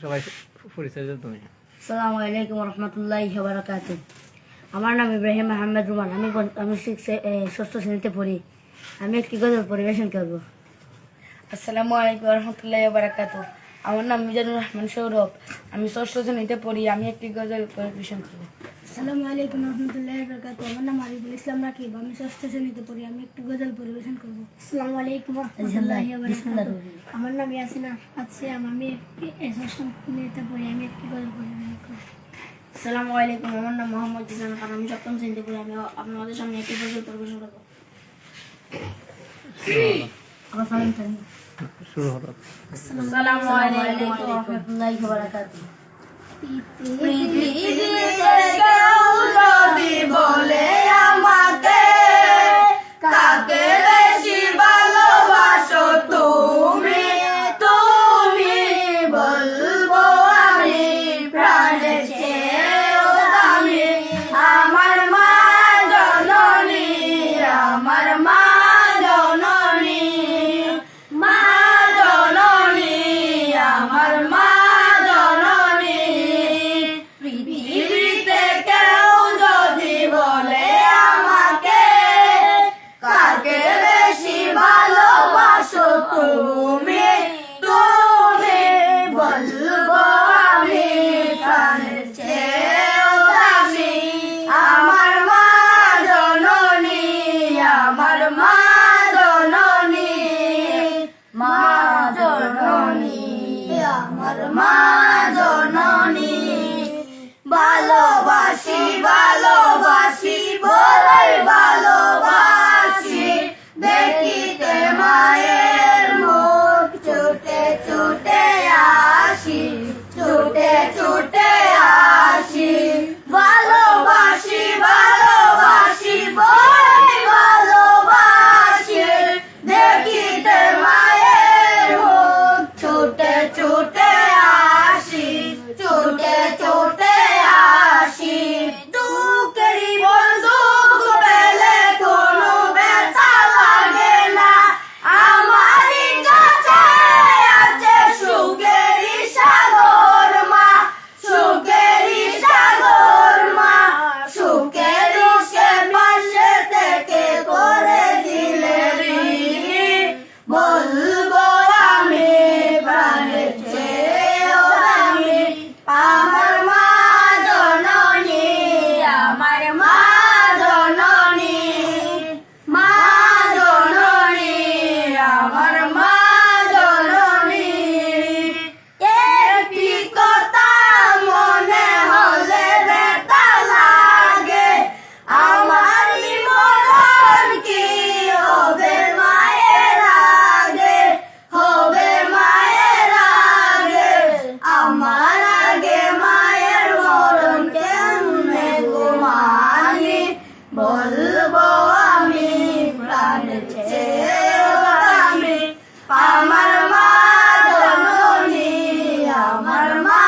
সবাই পরিচয় দাও তুমি। আসসালামু আলাইকুম ওয়া রাহমাতুল্লাহি ওয়া বারাকাতুহু। আমার নাম ইব্রাহিম আহমেদ রুমান। আমি ষষ্ঠ শ্রেণীতে পড়ি। আমি একটি গজল পরিবেশন করব। আসসালামু আলাইকুম ওয়া রাহমাতুল্লাহি ওয়া বারাকাতুহু। আমার নাম মিজানুর রহমান সৌরভ। আমি ষষ্ঠ শ্রেণীতে পড়ি। আমি একটি গজল পরিবেশন করব। আসসালামু আলাইকুম ওয়া রাহমাতুল্লাহি ওয়া বারাকাতুহু। আমার নাম আরিফুল ইসলাম রাকিব। আমি ষষ্ঠ শ্রেণীতে পড়ি। আমি একটি গজল পরিবেশন করব। আসসালামু আলাইকুম ওয়া রাহমাতুল্লাহি ওয়া বারাকাতুহু। আমার নাম ইয়াসিনা আছিয়াম। আমি ষষ্ঠ শ্রেণীতে পড়ি। আমি একটি গজল পরিবেশন করব। আসসালামু আলাইকুম। আমার নাম মোহাম্মদ জিসান খান। আমি সপ্তম শ্রেণীতে পড়ি। আমি আপনাদের সামনে একটি গজল পরিবেশন করব। শুরু হলো। আসসালামু আলাইকুম ওয়া রাহমাতুল্লাহি ওয়া বারাকাতুহু। পৃথিবীতে কেউ যদি বলে আমাকে কাকে বেশি ভালোবাসো তুমি, তুমি বলবো আমি প্রাণের চেয়েও দামি। আমার মা জননী, আমার মা জননী, মা জননী, আমার মা জননী। পৃথিবীতে কেউ যদি বলে আমাকে কাকে বেশি ভালোবাসো তুমি, তুমি বলবো আমি প্রাণের চেয়েও দামি। আমার মা জননী, আমার মা জননী, মা জননী, আমার মা জননী। ভালোবাসি ভালোবাসি বলাই ভালোবাসি, দেখিতে মায়ের মুখ ছুটে ছুটে আসি, ছুটে ছুটে আসি। ভালোবাসি ভালোবাসি বলাই ভালোবাসি, দেখিতে মায়ের মুখ ছুটে ছুটে আসি, ছুটে ছুটে আসি। দুঃখেরই বন্দুক পেলে কোনো ব্যথা লাগে না, আমারই কাছে আছে সুখেরই সাগর মা, সুখেরই সাগর মা। সুখেরই সে পাশে থেকে করে দিলে ঋণী, বলবো আমি প্রাণের চেয়েও দামি। আমার মা জননী, আমার মা জননী, মা জননী, আমার মা জননী। একটি কথা মনে হলে ব্যথা লাগে, আমারই মরণ কি হবে মায়ের আগে, হবে মায়ের আগে। আমার আগে মায়ের মরণ কেমনে ঘুমানি, বলবো আমি প্রাণের চেয়েও দামি। আমার মা জননী, আমার মা